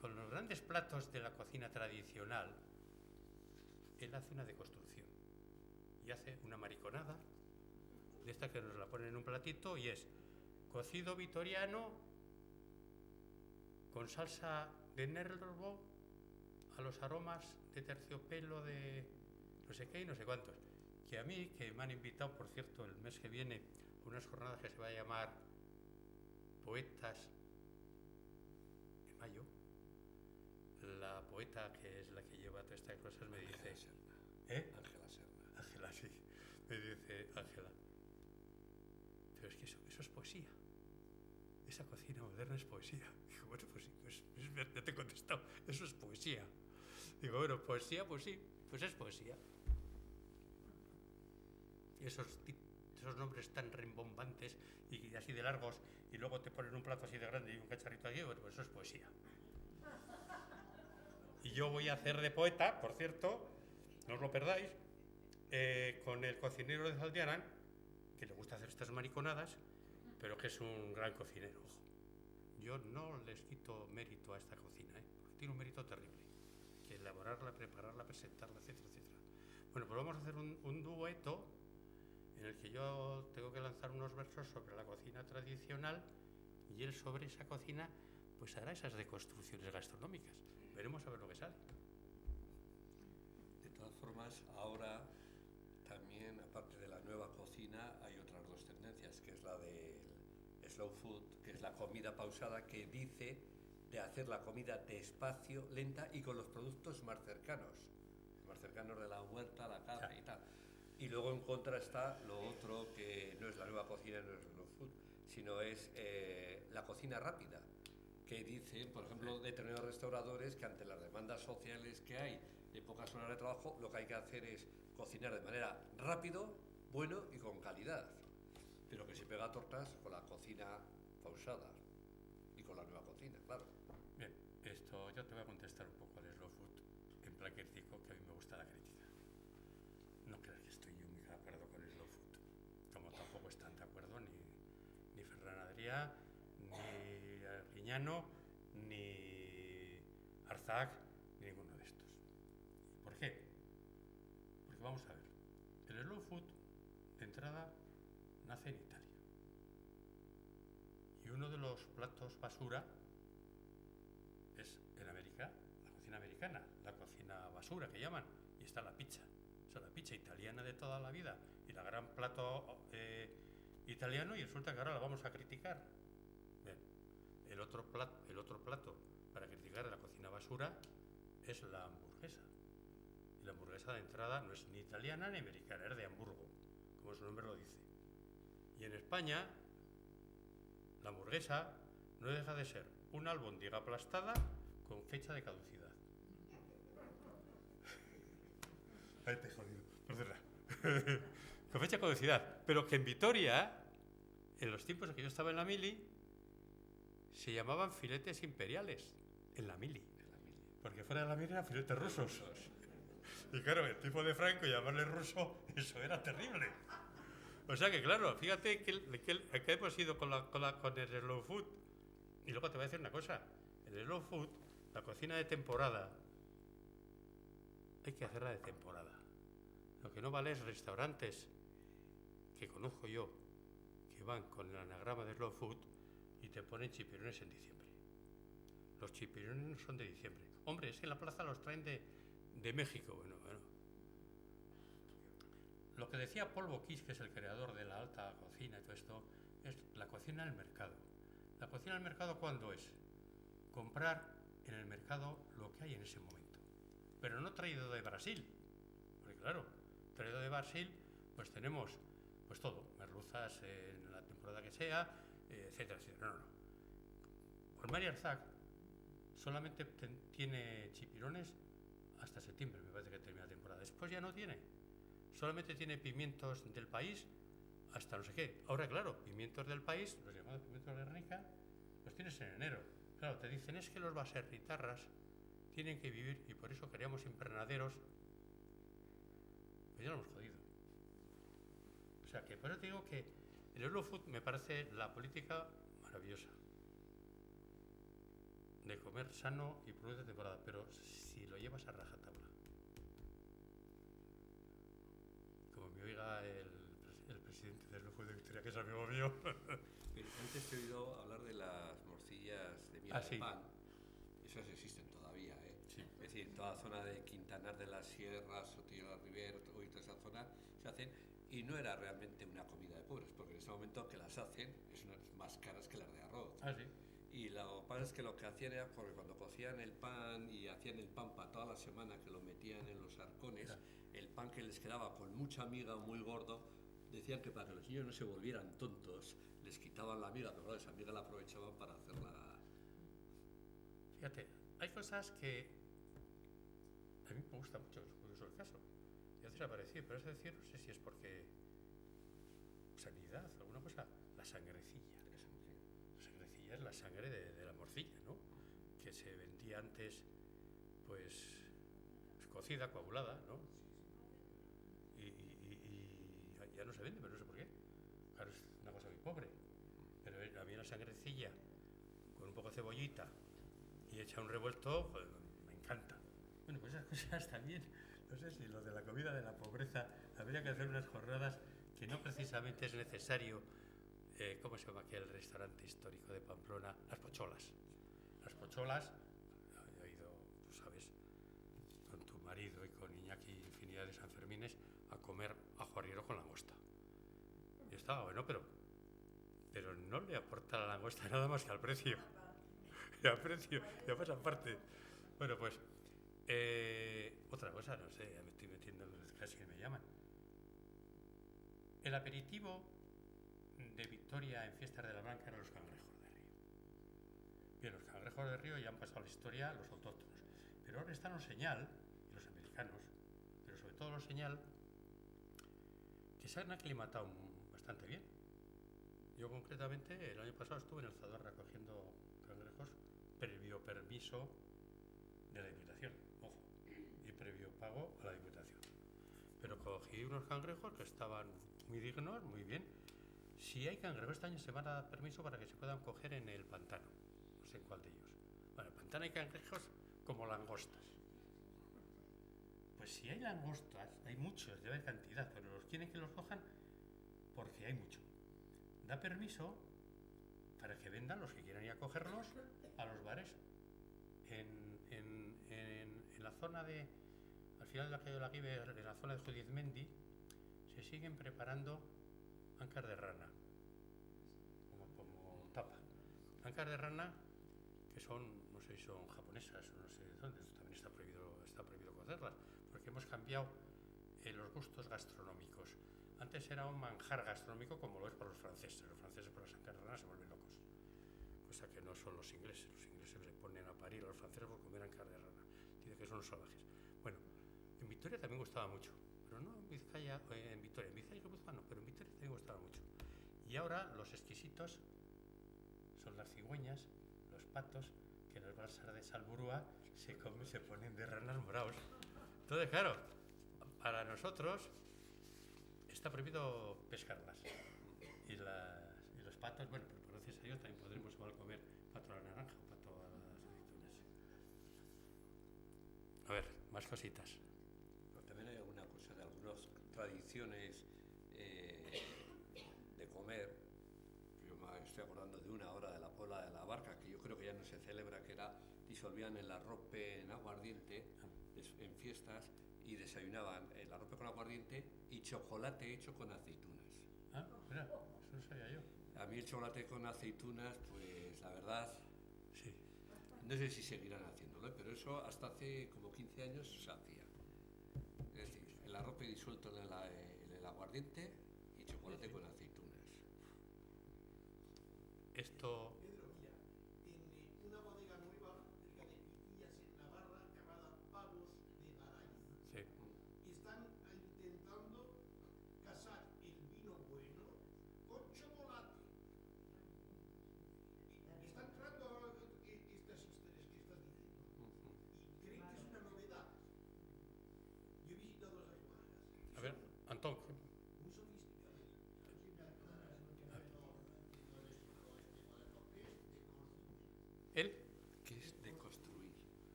con los grandes platos de la cocina tradicional, él hace una deconstrucción. Y hace una mariconada, de esta que nos la ponen en un platito, y es cocido vitoriano con salsa de nervo a los aromas de terciopelo de no sé qué y no sé cuántos. Que a mí, que me han invitado, por cierto, el mes que viene, a unas jornadas que se va a llamar Poetas de Mayo, la poeta, que es la que lleva todas estas cosas, me dice... Ángela Serna. ¿Eh? Ángela Serna. Ángela, sí. Me dice Ángela. Pero es que eso es poesía. Esa cocina moderna es poesía. Digo, bueno, pues ya te he contestado. Eso es poesía. Digo, bueno, poesía, pues sí. Pues es poesía. Y esos nombres tan rimbombantes y así de largos, y luego te ponen un plato así de grande y un cacharrito aquí, bueno, pues eso es poesía. Y yo voy a hacer de poeta, por cierto, no os lo perdáis, con el cocinero de Zaldiaran, que le gusta hacer estas mariconadas, pero que es un gran cocinero. Ojo. Yo no les quito mérito a esta cocina, porque tiene un mérito terrible, que elaborarla, prepararla, presentarla, etcétera, etcétera. Bueno, pues vamos a hacer un dueto en el que yo tengo que lanzar unos versos sobre la cocina tradicional y él sobre esa cocina pues hará esas deconstrucciones gastronómicas. Veremos a ver lo que sale. De todas formas, ahora también, aparte de la nueva cocina, hay otras dos tendencias, que es la del slow food, que es la comida pausada, que dice de hacer la comida despacio, lenta y con los productos más cercanos de la huerta, la carne y tal. Y luego en contra está lo otro, que no es la nueva cocina, no es el slow food, sino es la cocina rápida, que dicen, por ejemplo, determinados restauradores que ante las demandas sociales que hay de pocas horas de trabajo, lo que hay que hacer es cocinar de manera rápido, bueno y con calidad, pero que se pega tortas con la cocina pausada y con la nueva cocina, claro. Bien, esto yo te voy a contestar un poco al slow food en plan crítico, que a mí me gusta la crítica. No creas que estoy yo muy de acuerdo con el slow food, como tampoco están de acuerdo ni Ferran Adrià, ni Arguiñano, ni Arzac, ni ninguno de estos. ¿Por qué? Porque vamos a ver, el slow food de entrada nace en Italia y uno de los platos basura es en América, la cocina americana, la cocina basura que llaman, y está la pizza. O sea, la pizza italiana de toda la vida y la gran plato italiano, y resulta que ahora la vamos a criticar. Bien, el otro plato para criticar la cocina basura es la hamburguesa. Y la hamburguesa de entrada no es ni italiana ni americana, es de Hamburgo, como su nombre lo dice. Y en España, la hamburguesa no deja de ser una albóndiga aplastada con fecha de caducidad. Ahí te he jodido, perdona. Con fecha de caducidad. Pero que en Vitoria, en los tiempos en que yo estaba en la mili, se llamaban filetes imperiales. En la mili. Porque fuera de la mili eran filetes rusos. Y claro, el tipo de Franco llamarle ruso, eso era terrible. O sea que claro, fíjate que hemos ido con el slow food. Y luego te voy a decir una cosa. El slow food, la cocina de temporada, hay que hacerla de temporada. Lo que no vale es restaurantes que conozco yo, que van con el anagrama de slow food y te ponen chipirones en diciembre. Los chipirones no son de diciembre. Hombre, es que en la plaza los traen de México. Bueno. Lo que decía Paul Bocuse, que es el creador de la alta cocina y todo esto, es la cocina al mercado. ¿La cocina al mercado cuándo es? Comprar en el mercado lo que hay en ese momento. Pero no traído de Brasil. Porque claro, traído de Brasil, pues tenemos pues todo, merluzas en la temporada que sea, etcétera, etcétera. No. Por María Arzac solamente tiene chipirones hasta septiembre, me parece que termina la temporada. Después ya no tiene. Solamente tiene pimientos del país hasta no sé qué. Ahora, claro, pimientos del país, los llamados pimientos de Guernica, los tienes en enero. Claro, te dicen es que los baserritarras tienen que vivir y por eso queríamos invernaderos. Pues ya lo hemos jodido. O sea que por eso te digo que el Eurofood me parece la política maravillosa de comer sano y producto de temporada, pero si lo llevas a rajatabla. Como me oiga el presidente del Eurofood de Victoria, que es amigo mío. Pero antes te he oído hablar de las morcillas de miel de sí. pan. Esas existen todavía, ¿eh? Sí. Es decir, en toda la zona de Quintanar de las Sierras, Sotillo de la Ribera y toda esa zona se hacen, y no era realmente una comida de pobres, porque en ese momento que las hacen es unas más caras que las de arroz. Sí. Y lo que pasa es que lo que hacían era, porque cuando cocían el pan y hacían el pan para toda la semana, que lo metían en los arcones, el pan que les quedaba con mucha miga, muy gordo, decían que para que los niños no se volvieran tontos, les quitaban la miga, pero claro, esa miga la aprovechaban para hacerla. Fíjate, hay cosas que a mí me gusta mucho, es curioso el caso. Y antes apareció, pero es decir, no sé si es porque sanidad o alguna cosa, la sangrecilla. La sangrecilla es la sangre de la morcilla, ¿no? Que se vendía antes, pues, cocida, coagulada, ¿no? Y ya no se vende, pero no sé por qué. Claro, es una cosa muy pobre. Pero a mí la sangrecilla con un poco de cebollita y hecha un revuelto, pues, me encanta. Bueno, pues esas cosas también, no sé si lo de la comida de la pobreza, habría que hacer unas jornadas que no precisamente es necesario, ¿cómo se llama aquel restaurante histórico de Pamplona? Las Pocholas. Las Pocholas, he ido, tú sabes, con tu marido y con Iñaki infinidad de Sanfermines a comer ajo arriero con langosta. Y estaba bueno, pero no le aporta la langosta nada más que al precio. Y al precio, ya pasa aparte. Bueno, pues, otra cosa, no sé, ya me estoy metiendo en los casi que me llaman. El aperitivo de Victoria en Fiestas de la Blanca eran los cangrejos de río. Bien, los cangrejos de río ya han pasado a la historia los autóctonos. Pero ahora están los señal, y los americanos, pero sobre todo los señal, que se han aclimatado bastante bien. Yo concretamente el año pasado estuve en el Zadorra recogiendo cangrejos previo permiso de la Diputación, ojo, y previo pago a la Diputación. Pero cogí unos cangrejos que estaban muy dignos, muy bien. Si hay cangrejos, este año se van a dar permiso para que se puedan coger en el pantano. No sé en cuál de ellos. Bueno, en el pantano hay cangrejos como langostas. Pues si hay langostas, hay muchos, debe haber cantidad, pero los quieren que los cojan porque hay mucho. Da permiso para que vendan los que quieran ir a cogerlos a los bares. En la zona de, al final de la calle de la Guibe, en la zona de Judizmendi, se siguen preparando ancas de rana, como tapa. Ancas de rana que son, no sé si son japonesas o no sé de dónde, también está prohibido cocerlas, porque hemos cambiado los gustos gastronómicos. Antes era un manjar gastronómico como lo es para los franceses. Los franceses por las ancas de rana se vuelven locos, cosa que no son los ingleses. Los ingleses se ponen a parir a los franceses por comer ancas de rana. Dice que son los salvajes. Bueno, en Vitoria también gustaba mucho, pero no en Vizcaya, en Vitoria y Guipúzcoa no, pero en Vitoria también gustaba mucho. Y ahora los exquisitos son las cigüeñas, los patos, que en el Balsar de Salburúa se ponen de ranas morados. Entonces, claro, para nosotros está prohibido pescarlas. Y los patos, bueno, pero gracias a Dios también podremos igual comer pato a la naranja o pato a las aceitunas. A ver, más cositas. Pero también hay alguna cosa de algunas tradiciones de comer. Yo me estoy acordando de una hora de la Puebla de la Barca, que yo creo que ya no se celebra, que era disolvían el arrope en aguardiente en fiestas y desayunaban el arrope con aguardiente y chocolate hecho con aceitunas. Ah, mira, eso no sabía yo. A mí el chocolate con aceitunas, pues la verdad, Sí. no sé si seguirán haciéndolo, pero eso hasta hace como 15 años se hacía. Es decir, el arrope disuelto en el aguardiente y chocolate con aceitunas. Esto, Pedro, mira, en una bodega nueva cerca de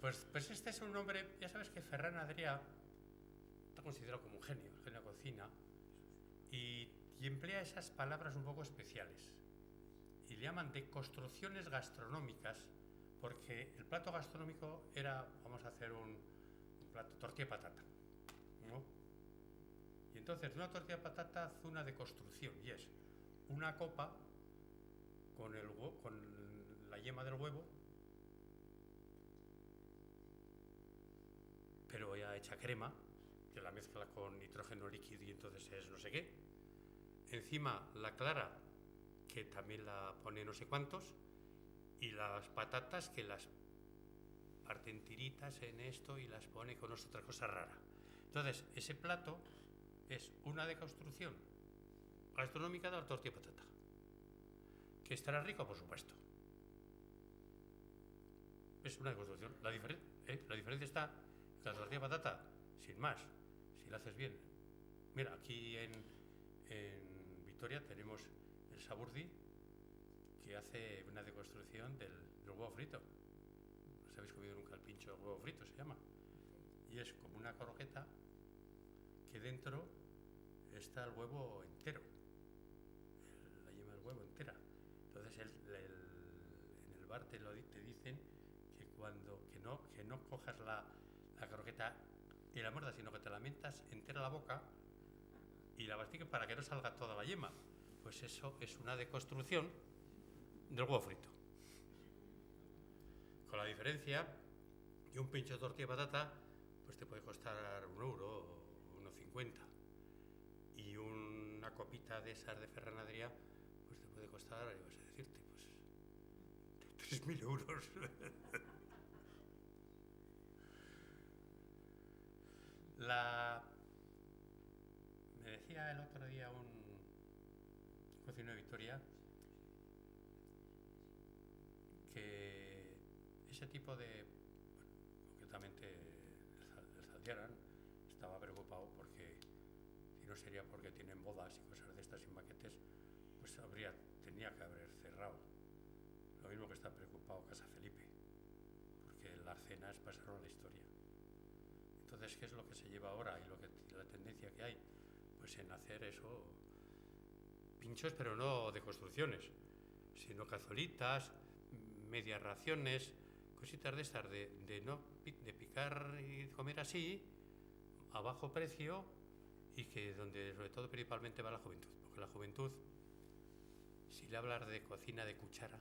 Pues este es un hombre, ya sabes que Ferran Adrià está considerado como un genio, el genio de la cocina, y emplea esas palabras un poco especiales. Y le llaman de construcciones gastronómicas, porque el plato gastronómico era, vamos a hacer un plato, tortilla de patata, ¿no? Y entonces de una tortilla de patata hace una deconstrucción, y es una copa con la yema del huevo, pero ya hecha crema, que la mezcla con nitrógeno líquido y entonces es no sé qué. Encima la clara, que también la pone no sé cuántos, y las patatas que las parten tiritas en esto y las pone con otra cosa rara. Entonces, ese plato es una deconstrucción gastronómica de la tortilla de patata. ¿Que estará rico? Por supuesto. Es una deconstrucción. La diferencia está en la tortilla de patata, sin más, si la haces bien. Mira, aquí en Vitoria tenemos el Saburdi, que hace una deconstrucción del huevo frito. No os habéis comido nunca el pincho de huevo frito, se llama. Y es como una croqueta que dentro está el huevo entero, la yema del huevo entera. Entonces en el bar te dicen que no cojas la croqueta y la muerdas, sino que te la mientas entera la boca y la mastiques para que no salga toda la yema. Pues eso es una deconstrucción del huevo frito. Con la diferencia que un pincho de tortilla de patata pues te puede costar €1 o 1,50. Y una copita de esas de Ferran Adrià pues te puede costar, vas a decirte, pues 3.000 euros. Me decía el otro día un cocinero de Vitoria que ese tipo de, concretamente el Zaldiaran, estaba preocupado porque, si no sería porque tienen bodas y cosas de estas y maquetes, pues tenía que haber cerrado. Lo mismo que está preocupado Casa Felipe, porque las cenas pasaron a la historia. Entonces, ¿qué es lo que se lleva ahora y la tendencia que hay? Pues en hacer eso, pinchos, pero no de construcciones, sino cazolitas, medias raciones, cositas de estas de picar y comer así, a bajo precio, y que donde sobre todo principalmente va la juventud, porque la juventud, si le hablas de cocina de cuchara,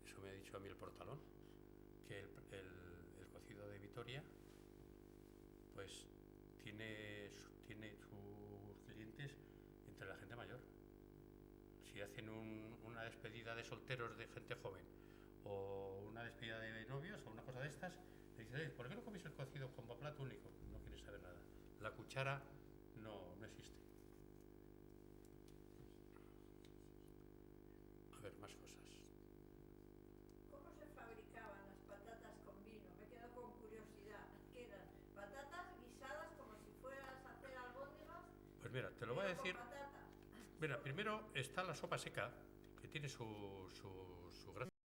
eso me ha dicho a mí el Portalón, que el cocido de Vitoria pues tiene sus clientes entre la gente mayor. Si hacen una despedida de solteros de gente joven o una despedida de novios o una cosa de estas, le dicen, ¿por qué no coméis el cocido con plato único? No quieres saber nada. La cuchara no existe. A ver, más cosas. ¿Cómo se fabricaban las patatas con vino? Me quedo con curiosidad. ¿Qué eran? ¿Patatas guisadas como si fueras a hacer albóndigas? Pues mira, te lo voy a decir. Con patatas. Mira, primero está la sopa seca, que tiene su gracia.